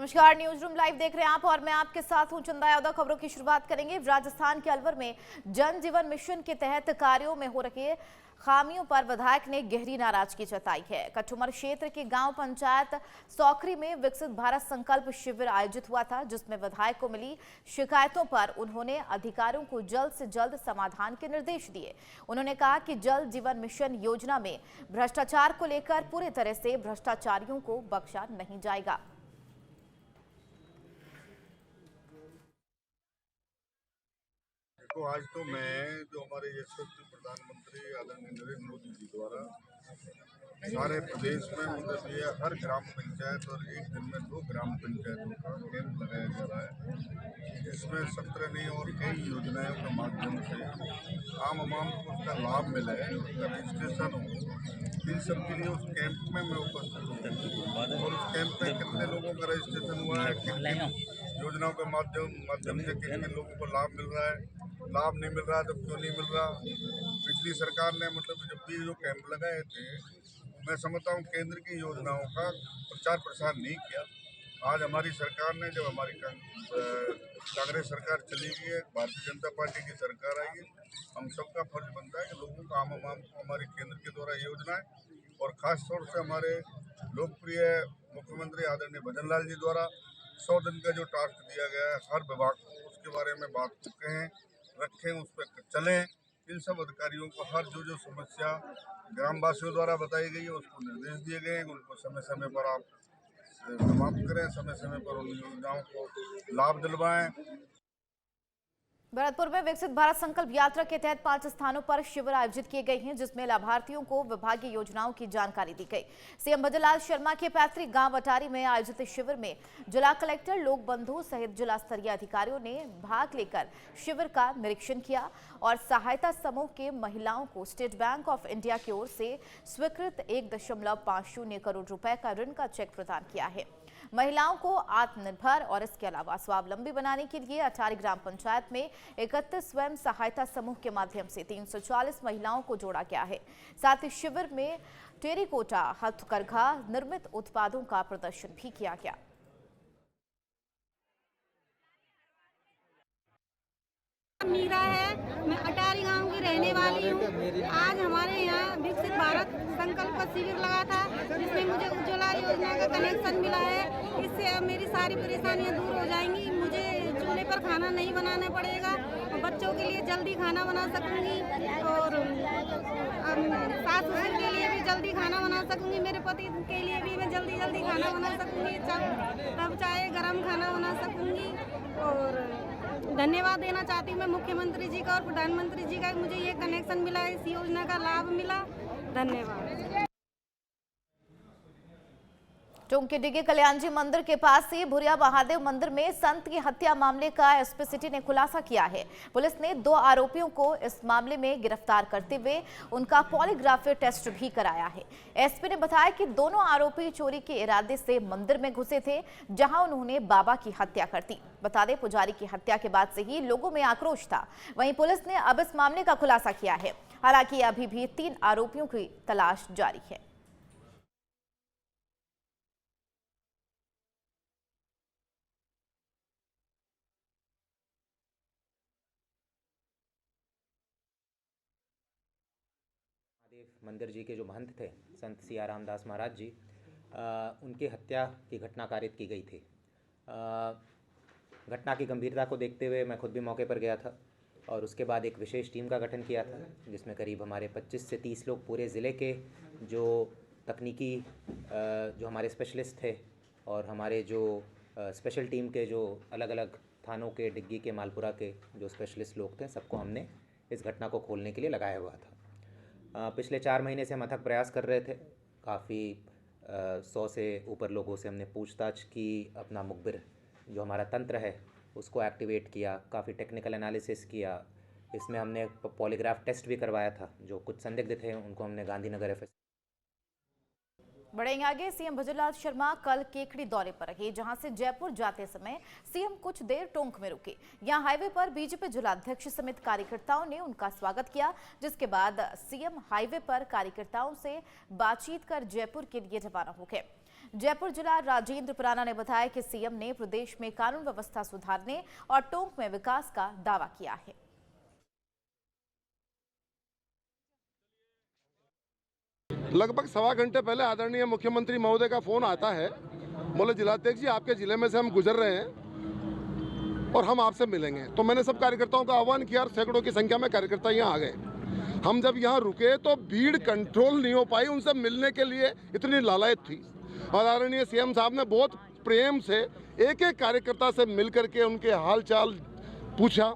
नमस्कार, news room live देख रहे हैं आप और मैं आपके साथ हूं चंदा यादव। खबरों की शुरुआत करेंगे। राजस्थान के अलवर में जन जीवन मिशन के तहत कार्यों में हो रही खामियों पर विधायक ने गहरी नाराजगी जताई है। कठुमर क्षेत्र के गांव पंचायत सौखरी में विकसित भारत संकल्प शिविर आयोजित हुआ था, जिसमें विधायक को मिली शिकायतों पर उन्होंने अधिकारियों को जल्द से जल्द समाधान के निर्देश दिए। उन्होंने कहा कि जल जीवन मिशन योजना में भ्रष्टाचार को लेकर पूरी तरह से भ्रष्टाचारियों को बख्शा नहीं जाएगा। तो आज तो मैं जो हमारे यशस्वी प्रधानमंत्री आदरणीय नरेंद्र मोदी जी द्वारा सारे प्रदेश में मतलब ये हर ग्राम पंचायत और एक दिन में 2 ग्राम पंचायतों का कैंप लगाया जा रहा है। इसमें 17 नई और कई योजनाओं के माध्यम से आम को उसका लाभ मिले, उसका रजिस्ट्रेशन हो। इन सब के लिए उस कैंप में मैं उपस्थित हूँ और उस कैंप में कितने लोगों का रजिस्ट्रेशन हुआ है, किन योजनाओं के माध्यम से किन किन लोगों को लाभ मिल रहा है, लाभ नहीं मिल रहा तो क्यों नहीं मिल रहा। पिछली सरकार ने मतलब जब भी जो कैंप लगाए थे, मैं समझता हूँ केंद्र की योजनाओं का प्रचार प्रसार नहीं किया। आज हमारी सरकार ने, जब हमारी कांग्रेस सरकार चली गई है, भारतीय जनता पार्टी की सरकार आई है, हम सबका फर्ज बनता है कि लोगों को आम को हमारे केंद्र के द्वारा योजनाएं और ख़ास तौर से हमारे लोकप्रिय मुख्यमंत्री आदरणीय भजन लाल जी द्वारा 100 दिन का जो टास्क दिया गया है हर विभाग को, उसके बारे में बात को कहें, रखें, उस पर चलें। इन सब अधिकारियों को हर जो समस्या ग्रामवासियों द्वारा बताई गई है उसको निर्देश दिए गए हैं, उनको समय समय पर आप समाप्त करें, समय समय पर उन योजनाओं को लाभ दिलवाएं। भरतपुर में विकसित भारत संकल्प यात्रा के तहत 5 स्थानों पर शिविर आयोजित किए गए हैं, जिसमें लाभार्थियों को विभागीय योजनाओं की जानकारी दी गई। सीएम भजनलाल शर्मा के पैतृक गांव अटारी में आयोजित शिविर में जिला कलेक्टर, लोक बंधु सहित जिला स्तरीय अधिकारियों ने भाग लेकर शिविर का निरीक्षण किया और सहायता समूह के महिलाओं को स्टेट बैंक ऑफ इंडिया की ओर से स्वीकृत 1.50 करोड़ रुपए का ऋण का चेक प्रदान किया है। महिलाओं को आत्मनिर्भर और इसके अलावा स्वावलंबी बनाने के लिए अटारी ग्राम पंचायत में 31 स्वयं सहायता समूह के माध्यम से 340 महिलाओं को जोड़ा गया है। साथ ही शिविर में टेरिकोटा हथकरघा निर्मित उत्पादों का प्रदर्शन भी किया गया। मीरा है, मैं अटारी गांव की रहने वाली हूँ। आज हमारे यहाँ विकसित भारत संकल्प शिविर लगा था, जिसमें मुझे उज्ज्वला योजना का कनेक्शन मिला है। इससे अब मेरी सारी परेशानियाँ दूर हो जाएंगी। मुझे चूल्हे पर खाना नहीं बनाना पड़ेगा, बच्चों के लिए जल्दी खाना बना सकूंगी और सास ससुर के लिए भी जल्दी खाना बना सकूंगी। मेरे पति के लिए भी मैं जल्दी खाना बना सकूंगी, तब चाहे गरम खाना बना सकूंगी। और धन्यवाद देना चाहती हूँ मैं मुख्यमंत्री जी का और प्रधानमंत्री जी का, मुझे ये कनेक्शन मिला, इस योजना का लाभ मिला। धन्यवाद। टोंक के डिगे कल्याण जी मंदिर के पास से भुरिया महादेव मंदिर में संत की हत्या मामले का एसपी सिटी ने खुलासा किया है। पुलिस ने 2 आरोपियों को इस मामले में गिरफ्तार करते हुए उनका पॉलीग्राफ टेस्ट भी कराया है। एसपी ने बताया कि दोनों आरोपी चोरी के इरादे से मंदिर में घुसे थे, जहां उन्होंने बाबा की हत्या कर दी। बता दें, पुजारी की हत्या के बाद से ही लोगों में आक्रोश था। वहीं पुलिस ने अब इस मामले का खुलासा किया है। हालांकि अभी भी 3 आरोपियों की तलाश जारी है। महादेव मंदिर जी के जो महंत थे संत सियाराम दास महाराज जी, उनकी हत्या की घटना कारित की गई थी। घटना की गंभीरता को देखते हुए मैं खुद भी मौके पर गया था और उसके बाद एक विशेष टीम का गठन किया था, जिसमें करीब हमारे 25 से 30 लोग पूरे ज़िले के जो तकनीकी जो हमारे स्पेशलिस्ट थे और हमारे जो स्पेशल टीम के जो अलग अलग थानों के, डिग्गी के, मालपुरा के जो स्पेशलिस्ट लोग थे, सबको हमने इस घटना को खोलने के लिए लगाया हुआ था। पिछले 4 महीने से हम अथक प्रयास कर रहे थे। काफ़ी 100 से ऊपर लोगों से हमने पूछताछ की, अपना मुखबिर जो हमारा तंत्र है उसको एक्टिवेट किया, काफ़ी टेक्निकल एनालिसिस किया। इसमें हमने पॉलीग्राफ टेस्ट भी करवाया था। जो कुछ संदिग्ध थे उनको हमने गांधीनगर एफएस। बढ़ेंगे आगे। सीएम भजनलाल शर्मा कल केकड़ी दौरे पर रहे, जहां से जयपुर जाते समय सीएम कुछ देर टोंक में रुके। यहां हाईवे पर बीजेपी जिलाध्यक्ष समेत कार्यकर्ताओं ने उनका स्वागत किया, जिसके बाद सीएम हाईवे पर कार्यकर्ताओं से बातचीत कर जयपुर के लिए रवाना हो गए। जयपुर जिला राजेंद्र राणा ने बताया कि सीएम ने प्रदेश में कानून व्यवस्था सुधारने और टोंक में विकास का दावा किया है। लगभग सवा घंटे पहले आदरणीय मुख्यमंत्री महोदय का फोन आता है, बोले जिलाध्यक्ष जी आपके जिले में से हम गुजर रहे हैं और हम आपसे मिलेंगे। तो मैंने सब कार्यकर्ताओं का आह्वान किया और सैकड़ों की संख्या में कार्यकर्ता यहाँ आ गए। हम जब यहाँ रुके तो भीड़ कंट्रोल नहीं हो पाई, उनसे मिलने के लिए इतनी लालायत थी। और आदरणीय सीएम साहब ने बहुत प्रेम से एक एक कार्यकर्ता से मिल करके उनके हाल चाल पूछा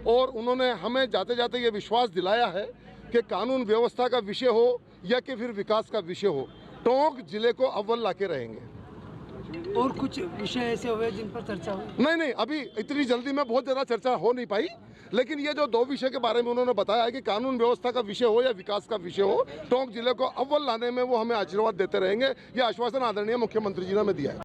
और उन्होंने हमें जाते जाते ये विश्वास दिलाया है कि कानून व्यवस्था का विषय हो या कि फिर विकास का विषय हो, टोंक जिले को अव्वल लाके रहेंगे। और कुछ विषय ऐसे हुए जिन पर चर्चा हुई? नहीं, अभी इतनी जल्दी में बहुत ज़्यादा चर्चा हो नहीं पाई, लेकिन ये जो दो विषय के बारे में उन्होंने बताया है कि कानून व्यवस्था का विषय हो या विकास का विषय हो, टोंक जिले को अव्वल लाने में वो हमें आशीर्वाद देते रहेंगे। ये आश्वासन आदरणीय मुख्यमंत्री जी ने हमें दिया है।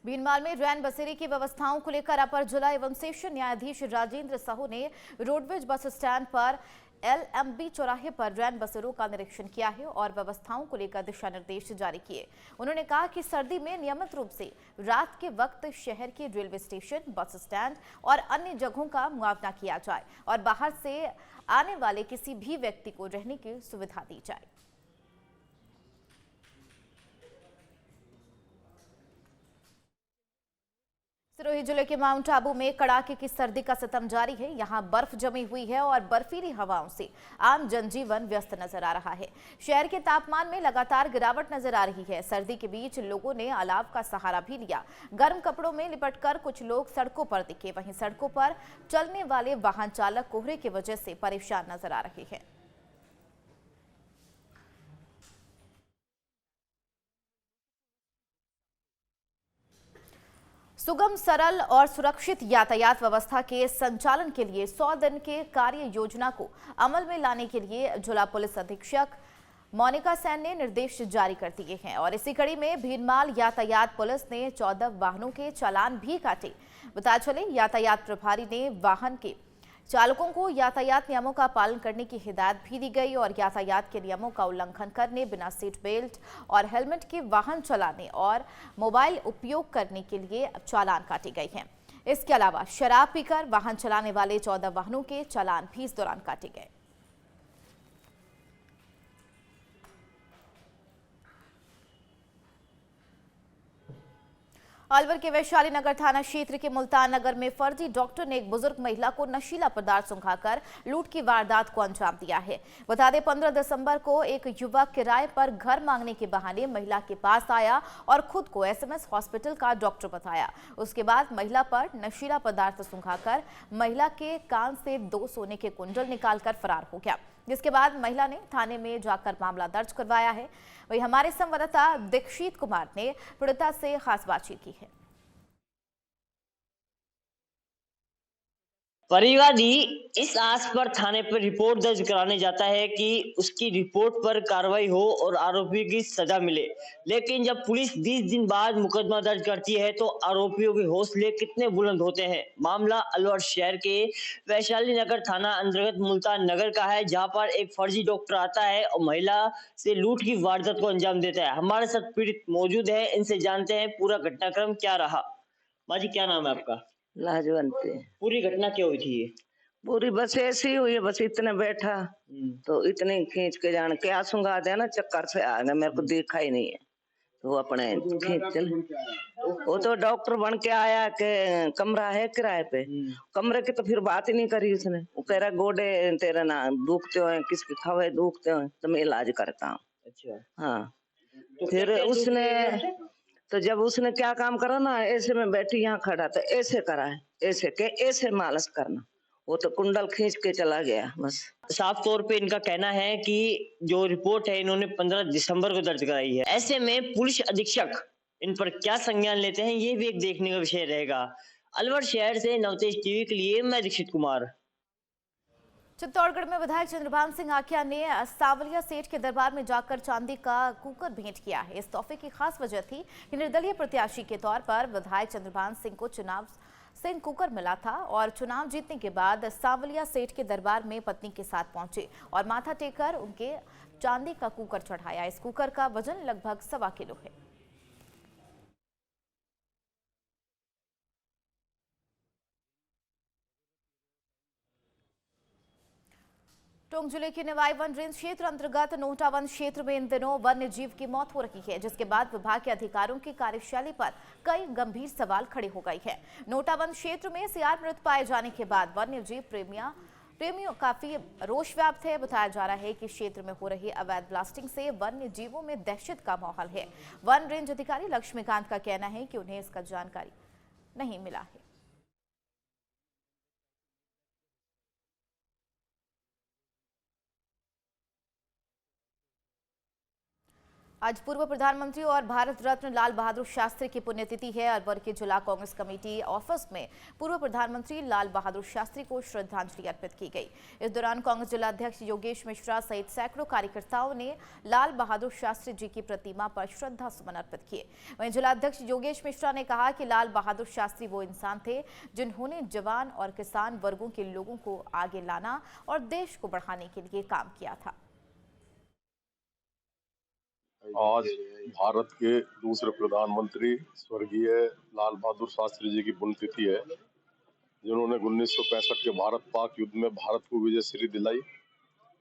भीनमाल में रैन बसेरे की व्यवस्थाओं को लेकर अपर जिला एवं सेशन न्यायाधीश राजेंद्र साहू ने रोडवेज बस स्टैंड पर LMB चौराहे पर रैन बसेरों का निरीक्षण किया है और व्यवस्थाओं को लेकर दिशा निर्देश जारी किए। उन्होंने कहा कि सर्दी में नियमित रूप से रात के वक्त शहर के रेलवे स्टेशन, बस स्टैंड और अन्य जगहों का मुआवजा किया जाए और बाहर से आने वाले किसी भी व्यक्ति को रहने की सुविधा दी जाए। सिरोही जिले के माउंट आबू में कड़ाके की सर्दी का सितम जारी है। यहां बर्फ जमी हुई है और बर्फीली हवाओं से आम जनजीवन व्यस्त नजर आ रहा है। शहर के तापमान में लगातार गिरावट नजर आ रही है। सर्दी के बीच लोगों ने अलाव का सहारा भी लिया। गर्म कपड़ों में लिपटकर कुछ लोग सड़कों पर दिखे। वहीं सड़कों पर चलने वाले वाहन चालक कोहरे की वजह से परेशान नजर आ रहे हैं। सुगम, सरल और सुरक्षित यातायात व्यवस्था के संचालन के लिए 100 दिन के कार्य योजना को अमल में लाने के लिए जिला पुलिस अधीक्षक मोनिका सेन ने निर्देश जारी कर दिए हैं और इसी कड़ी में भीनमाल यातायात पुलिस ने 14 वाहनों के चालान भी काटे। बता चले यातायात प्रभारी ने वाहन के चालकों को यातायात नियमों का पालन करने की हिदायत भी दी गई और यातायात के नियमों का उल्लंघन करने, बिना सीट बेल्ट और हेलमेट के वाहन चलाने और मोबाइल उपयोग करने के लिए चालान काटे गए हैं। इसके अलावा शराब पीकर वाहन चलाने वाले 14 वाहनों के चालान भी इस दौरान काटे गए। अलवर के वैशाली नगर थाना क्षेत्र के मुल्तान नगर में फर्जी डॉक्टर ने एक बुजुर्ग महिला को नशीला पदार्थ सुंघाकर लूट की वारदात को अंजाम दिया है। बता दें 15 दिसंबर को एक युवक किराए पर घर मांगने के बहाने महिला के पास आया और खुद को SMS हॉस्पिटल का डॉक्टर बताया। उसके बाद महिला पर नशीला पदार्थ सुंघाकर महिला के कान से 2 सोने के कुंडल निकालकर फरार हो गया, जिसके बाद महिला ने थाने में जाकर मामला दर्ज करवाया है। वहीं हमारे संवाददाता दीक्षित कुमार ने पीड़िता से खास बातचीत की है। परिवादी इस आस पर थाने पर रिपोर्ट दर्ज कराने जाता है कि उसकी रिपोर्ट पर कार्रवाई हो और आरोपी की सजा मिले, लेकिन जब पुलिस 20 दिन बाद मुकदमा दर्ज करती है तो आरोपियों के हौसले कितने बुलंद होते हैं। मामला अलवर शहर के वैशाली नगर थाना अंतर्गत मुल्तान नगर का है, जहां पर एक फर्जी डॉक्टर आता है और महिला से लूट की वारदात को अंजाम देता है। हमारे साथ पीड़ित मौजूद है, इनसे जानते हैं पूरा घटनाक्रम क्या रहा। माँ जी, क्या नाम है आपका? लाजवंती। पूरी घटना क्या हुई थी? ये पूरी बस ऐसी हुई है, बस इतने बैठा तो इतने खींच के जान क्या सुंगा दे ना, चक्कर से आ गया, मेरे को देखा ही नहीं है तो वो अपने खींच चल। वो तो डॉक्टर बन के आया के कमरा है किराए पे, कमरे की तो फिर बात ही नहीं करी उसने। वो कह रहा गोडे तेरे ना दुखते हो, किसके खवे दुखते हो तो मैं इलाज करता हूँ। अच्छा, हाँ। तो फिर उसने तो जब उसने क्या काम करा ना, ऐसे में बैठी यहाँ खड़ा तो ऐसे करा है, ऐसे के ऐसे मालिश करना, वो तो कुंडल खींच के चला गया बस। साफ तौर पे इनका कहना है कि जो रिपोर्ट है इन्होंने 15 दिसंबर को दर्ज कराई है। ऐसे में पुलिस अधीक्षक इन पर क्या संज्ञान लेते हैं, ये भी एक देखने का विषय रहेगा। अलवर शहर से नवतेज टीवी के लिए मैं दीक्षित कुमार। चित्तौड़गढ़ में विधायक चंद्रभान सिंह आख्या ने सांवलिया सेठ के दरबार में जाकर चांदी का कुकर भेंट किया है। इस तोहफे की खास वजह थी कि निर्दलीय प्रत्याशी के तौर पर विधायक चंद्रभान सिंह को चुनाव सिंह कुकर मिला था और चुनाव जीतने के बाद सांवलिया सेठ के दरबार में पत्नी के साथ पहुंचे और माथा टेकर उनके चांदी का कुकर चढ़ाया। इस कुकर का वजन लगभग 1.25 किलो है। टोंक जिले के निवाई वन रेंज क्षेत्र अंतर्गत नोहटा वन क्षेत्र में इन दिनों वन्य जीव की मौत हो रही है, जिसके बाद विभाग के अधिकारियों की कार्यशैली पर कई गंभीर सवाल खड़े हो गए हैं। नोहटा वन क्षेत्र में सियार मृत पाए जाने के बाद वन्य जीव प्रेमियों काफी रोष व्याप्त है। बताया जा रहा है कि क्षेत्र में हो रही अवैध ब्लास्टिंग से वन्य जीवों में दहशत का माहौल है। वन रेंज अधिकारी लक्ष्मीकांत का कहना है कि उन्हें इसका जानकारी नहीं मिला है। आज पूर्व प्रधानमंत्री और भारत रत्न लाल बहादुर शास्त्री की पुण्यतिथि है। अलवर के जिला कांग्रेस कमेटी ऑफिस में पूर्व प्रधानमंत्री लाल बहादुर शास्त्री को श्रद्धांजलि अर्पित की गई। इस दौरान कांग्रेस जिलाध्यक्ष योगेश मिश्रा सहित सैकड़ों कार्यकर्ताओं ने लाल बहादुर शास्त्री जी की प्रतिमा पर श्रद्धा सुमन अर्पित किए। वहीं जिलाध्यक्ष योगेश मिश्रा ने कहा कि लाल बहादुर शास्त्री वो इंसान थे जिन्होंने जवान और किसान वर्गों के लोगों को आगे लाना और देश को बढ़ाने के लिए काम किया था। आज भारत के दूसरे प्रधानमंत्री स्वर्गीय लाल बहादुर शास्त्री जी की पुण्यतिथि है, जिन्होंने 1965 के भारत पाक युद्ध में भारत को विजय श्री दिलाई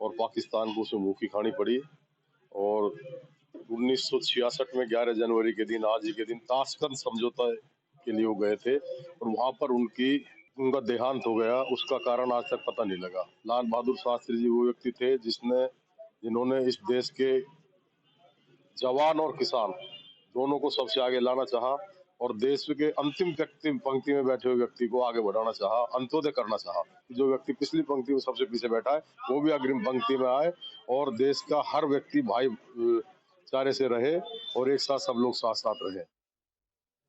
और पाकिस्तान को उसे मुँह की खानी पड़ी। और 1966 में 11 जनवरी के दिन, आज ही के दिन, ताशकंद समझौता के लिए वो गए थे और वहाँ पर उनका देहांत हो गया। उसका कारण आज तक पता नहीं लगा। लाल बहादुर शास्त्री जी वो व्यक्ति थे जिन्होंने इस देश के जवान और किसान दोनों को सबसे आगे लाना चाहा और देश के अंतिम पंक्ति में बैठे हुए व्यक्ति को आगे बढ़ाना चाहा, अंत्योदय करना चाहा। जो व्यक्ति पिछली पंक्ति में सबसे पीछे बैठा है वो भी अग्रिम पंक्ति में आए और देश का हर व्यक्ति भाईचारे से रहे और एक साथ सब लोग साथ साथ रहे।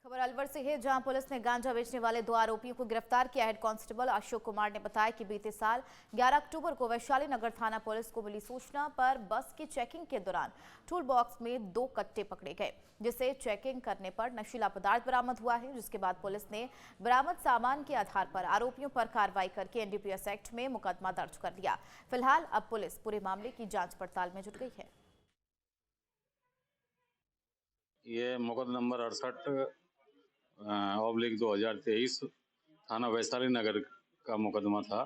खबर अलवर से है, जहां पुलिस ने गांजा बेचने वाले 2 आरोपियों को गिरफ्तार किया। हेड कांस्टेबल अशोक कुमार ने बताया कि बीते साल 11 अक्टूबर को वैशाली नगर थाना पुलिस को मिली सूचना पर बस की चेकिंग के दौरान टूल बॉक्स में 2 कट्टे पकड़े गए, जिसे चेकिंग करने पर नशीला पदार्थ बरामद हुआ है। जिसके बाद पुलिस ने बरामद सामान के आधार पर आरोपियों पर कार्रवाई करके NDPS एक्ट में मुकदमा दर्ज कर लिया। फिलहाल अब पुलिस पूरे मामले की जाँच पड़ताल में जुट गई है। ये मुकदमा नंबर 68/2023 थाना वैशाली नगर का मुकदमा था,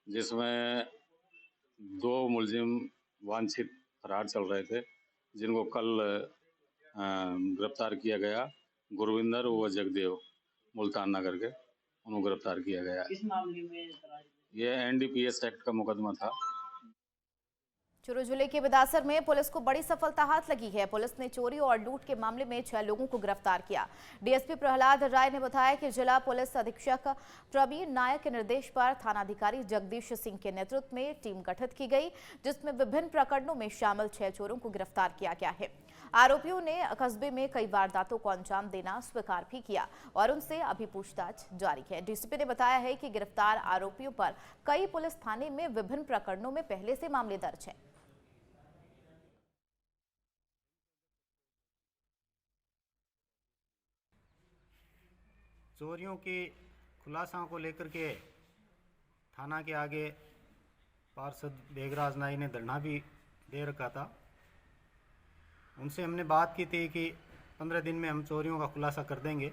जिसमें 2 मुलजिम वांछित फरार चल रहे थे, जिनको कल गिरफ्तार किया गया। गुरविंदर व जगदेव मुल्तान नगर के, उनको गिरफ्तार किया गया। इस मामले में ये NDPS एक्ट का मुकदमा था। चूरू जिले के बिदासर में पुलिस को बड़ी सफलता हाथ लगी है। पुलिस ने चोरी और लूट के मामले में 6 लोगों को गिरफ्तार किया। DSP प्रहलाद राय ने बताया कि जिला पुलिस अधीक्षक प्रवीण नायक के निर्देश पर थानाधिकारी जगदीश सिंह के नेतृत्व में टीम गठित की गई, जिसमें विभिन्न प्रकरणों में शामिल 6 चोरों को गिरफ्तार किया गया है। आरोपियों ने कस्बे में कई वारदातों को अंजाम देना स्वीकार भी किया और उनसे अभी पूछताछ जारी है। DCP ने बताया है कि गिरफ्तार आरोपियों पर कई पुलिस थाने में विभिन्न प्रकरणों में पहले से मामले दर्ज हैं। चोरियों के खुलासाओं को लेकर के थाना के आगे पार्षद बेगराज नाई ने धरना भी दे रखा था। उनसे हमने बात की थी कि 15 दिन में हम चोरियों का खुलासा कर देंगे।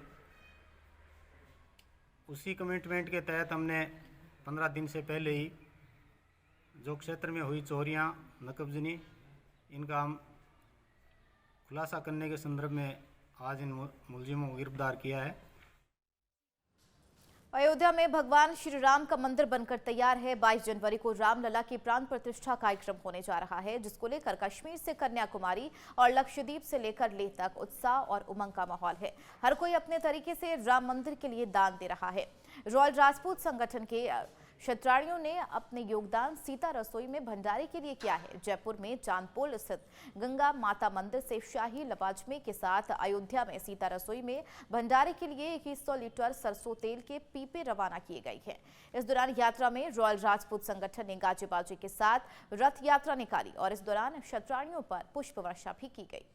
उसी कमिटमेंट के तहत हमने 15 दिन से पहले ही जो क्षेत्र में हुई चोरियां, नकबजनी, इनका हम खुलासा करने के संदर्भ में आज इन मुलजिमों को गिरफ्तार किया है। अयोध्या में भगवान श्री राम का मंदिर बनकर तैयार है। 22 जनवरी को रामलला की प्राण प्रतिष्ठा कार्यक्रम होने जा रहा है, जिसको लेकर कश्मीर से कन्याकुमारी और लक्षद्वीप से लेकर लेह तक उत्साह और उमंग का माहौल है। हर कोई अपने तरीके से राम मंदिर के लिए दान दे रहा है। रॉयल राजपूत संगठन के क्षत्राणियों ने अपने योगदान सीता रसोई में भंडारे के लिए किया है। जयपुर में चांदपोल स्थित गंगा माता मंदिर से शाही लवाजमे के साथ अयोध्या में सीता रसोई में भंडारे के लिए 2100 लीटर सरसों तेल के पीपे रवाना किए गए हैं। इस दौरान यात्रा में रॉयल राजपूत संगठन ने गाजे बाजे के साथ रथ यात्रा निकाली और इस दौरान क्षत्राणियों पर पुष्प वर्षा भी की गई।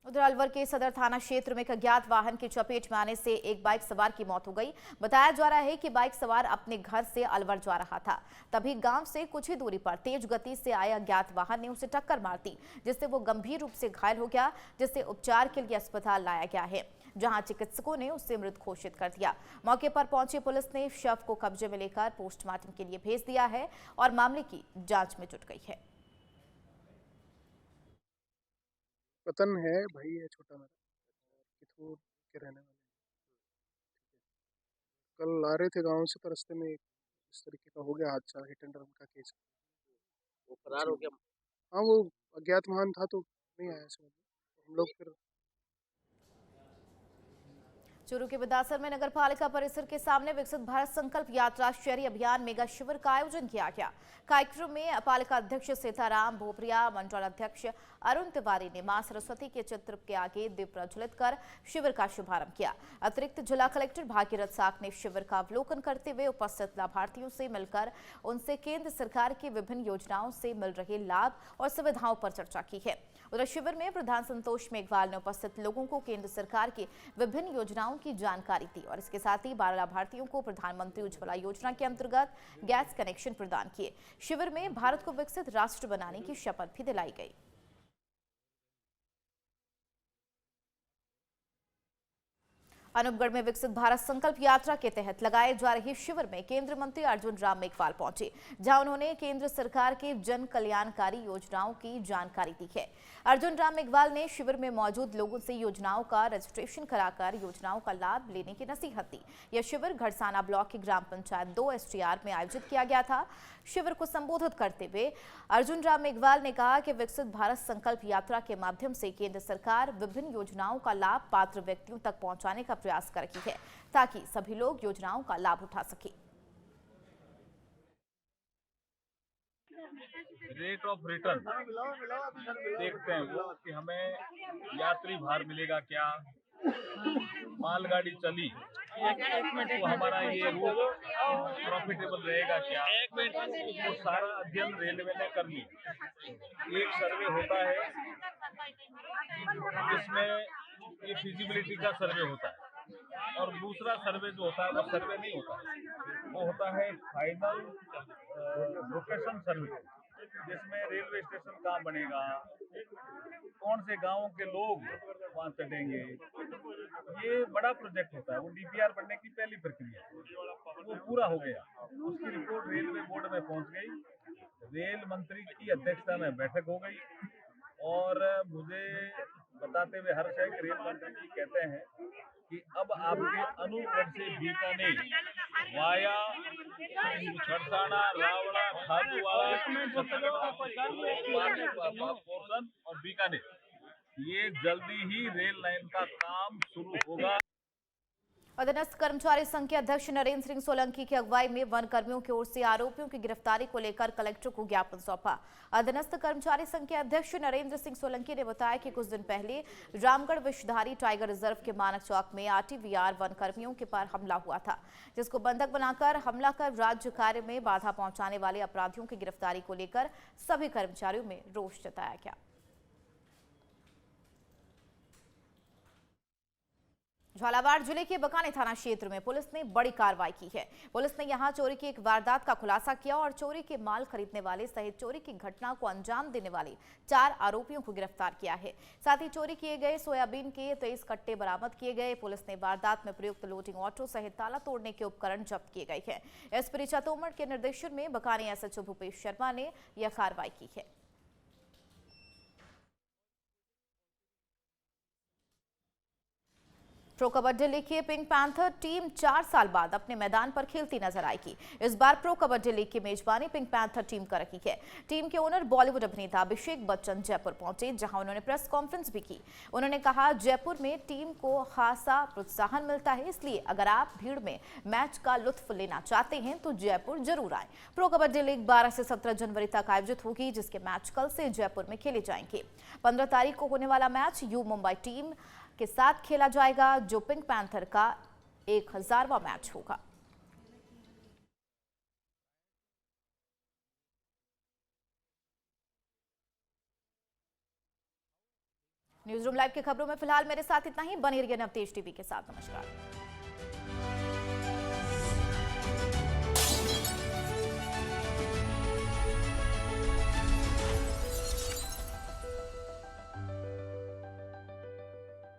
उधर अलवर के सदर थाना क्षेत्र में एक अज्ञात वाहन की चपेट में आने से एक बाइक सवार की मौत हो गई। बताया जा रहा है कि बाइक सवार अपने घर से अलवर जा रहा था, तभी गांव से कुछ ही दूरी पर तेज गति से आए अज्ञात वाहन ने उसे टक्कर मार दी, जिससे वो गंभीर रूप से घायल हो गया, जिसे उपचार के लिए अस्पताल लाया गया है, जहां चिकित्सकों ने उसे मृत घोषित कर दिया। मौके पर पहुंची पुलिस ने शव को कब्जे में लेकर पोस्टमार्टम के लिए भेज दिया है और मामले की जांच में जुट गई है। वतन है, भाई है छोटा मेरा, किथूर के रहने वाले। कल आ रहे थे गांव से, तो रास्ते में इस तरीके का हो गया हादसा, हिट एंड रन का केस। वो फरार हो गया। हाँ, वो अज्ञात वाहन था तो नहीं आया समझ में। हम लोग फिर चूरू के बिदासर में नगर पालिका परिसर के सामने विकसित भारत संकल्प यात्रा शहरी अभियान मेगा शिविर का आयोजन किया गया। कार्यक्रम में पालिका अध्यक्ष सीताराम भोपरिया, मंडल अध्यक्ष अरुण तिवारी ने मां सरस्वती के चित्र के आगे दीप प्रज्वलित कर शिविर का शुभारंभ किया। अतिरिक्त जिला कलेक्टर भागीरथ साख ने शिविर का अवलोकन करते हुए उपस्थित लाभार्थियों से मिलकर उनसे केंद्र सरकार की विभिन्न योजनाओं से मिल रहे लाभ और सुविधाओं पर चर्चा की है। उधर शिविर में प्रधान संतोष मेघवाल ने उपस्थित लोगों को केंद्र सरकार की विभिन्न योजनाओं की जानकारी दी और इसके साथ ही 12 लाभार्थियों को प्रधानमंत्री उज्ज्वला योजना के अंतर्गत गैस कनेक्शन प्रदान किए। शिविर में भारत को विकसित राष्ट्र बनाने की शपथ भी दिलाई गई। अनूपगढ़ में विकसित भारत संकल्प यात्रा के तहत लगाए जा रहे शिविर में केंद्रीय मंत्री अर्जुन राम मेघवाल पहुंचे, जहां उन्होंने केंद्र सरकार की जन कल्याणकारी योजनाओं की जानकारी दी है। अर्जुन राम मेघवाल ने शिविर में मौजूद लोगों से योजनाओं का रजिस्ट्रेशन कराकर योजनाओं का लाभ लेने की नसीहत दी। यह शिविर घड़साना ब्लॉक की ग्राम पंचायत 2 STR में आयोजित किया गया था। शिविर को संबोधित करते हुए अर्जुन राम मेघवाल ने कहा कि विकसित भारत संकल्प यात्रा के माध्यम से केंद्र सरकार विभिन्न योजनाओं का लाभ पात्र व्यक्तियों तक पहुंचाने का प्रयास कर रही है, ताकि सभी लोग योजनाओं का लाभ उठा सके। रेट ऑफ रिटर्न देखते हैं वो कि हमें यात्री भार मिलेगा क्या, मालगाड़ी चली एक मिनट वो हमारा ये रूट प्रॉफिटेबल रहेगा क्या, वो सारा अध्ययन रेलवे ने कर लिया। एक सर्वे होता है जिसमें ये फिजिबिलिटी का सर्वे होता है और दूसरा सर्वे जो होता है वो सर्वे नहीं होता है, वो होता है फाइनल लोकेशन सर्वे, जिसमें रेलवे स्टेशन कहाँ बनेगा, कौन से गांवों के लोग वहाँ चढ़ेंगे, ये बड़ा प्रोजेक्ट होता है। वो DPR बनने की पहली प्रक्रिया वो पूरा हो गया, उसकी रिपोर्ट रेलवे बोर्ड में पहुंच गई। रेल मंत्री की अध्यक्षता में बैठक हो गई और मुझे बताते हुए हर्ष है कि रेल मंत्री जी कहते हैं कि अब आपके अनूपगढ़ से बीकानेर वाया खड़साना, रावड़ा, खादूवाड़ा, पोर्सन और बीकानेर, ये जल्दी ही रेल लाइन का काम शुरू होगा। अधीनस्थ कर्मचारी संघ के अध्यक्ष नरेंद्र सिंह सोलंकी की अगुवाई में वन कर्मियों की ओर से आरोपियों की गिरफ्तारी को लेकर कलेक्टर को ज्ञापन सौंपा। अधीनस्थ कर्मचारी संघ के अध्यक्ष नरेंद्र सिंह सोलंकी ने बताया कि कुछ दिन पहले रामगढ़ विषधारी टाइगर रिजर्व के मानक चौक में RTVR वन कर्मियों के पर हमला हुआ था, जिसको बंधक बनाकर हमला कर राज्य कार्य में बाधा पहुंचाने वाले अपराधियों की गिरफ्तारी को लेकर सभी कर्मचारियों में रोष जताया गया। झालावाड़ जिले के बकानी थाना क्षेत्र में पुलिस ने बड़ी कार्रवाई की है। पुलिस ने यहां चोरी की एक वारदात का खुलासा किया और चोरी के माल खरीदने वाले सहित चोरी की घटना को अंजाम देने वाले 4 आरोपियों को गिरफ्तार किया है। साथ ही चोरी किए गए सोयाबीन के 23 कट्टे बरामद किए गए। पुलिस ने वारदात में प्रयुक्त लोडिंग ऑटो सहित ताला तोड़ने के उपकरण जब्त किए गए हैं। SP ऋचा तोमर के निर्देशन में बकानी SHO भूपेश शर्मा ने यह कार्रवाई की है। प्रो कबड्डी लीग की पिंक पैंथर टीम 4 साल बाद अपने मैदान पर खेलती नजर आएगी। इस बार प्रो कबड्डी लीग की मेजबानी पिंक पैंथर टीम कर रही है। टीम के ओनर बॉलीवुड अभिनेता अभिषेक बच्चन जयपुर पहुंचे, जहां उन्होंने प्रेस कॉन्फ्रेंस भी की। उन्होंने कहा, जयपुर में टीम को खासा प्रोत्साहन मिलता है, इसलिए अगर आप भीड़ में मैच का लुत्फ लेना चाहते हैं तो जयपुर जरूर आए। प्रो कबड्डी लीग 12 से 17 जनवरी तक आयोजित होगी, जिसके मैच कल से जयपुर में खेले जाएंगे। 15 तारीख को होने वाला मैच यू मुंबई टीम के साथ खेला जाएगा, जो पिंक पैंथर का 1000वां मैच होगा। न्यूज रूम लाइव की खबरों में फिलहाल मेरे साथ इतना ही। बने रहिए नवतेज टीवी के साथ। नमस्कार।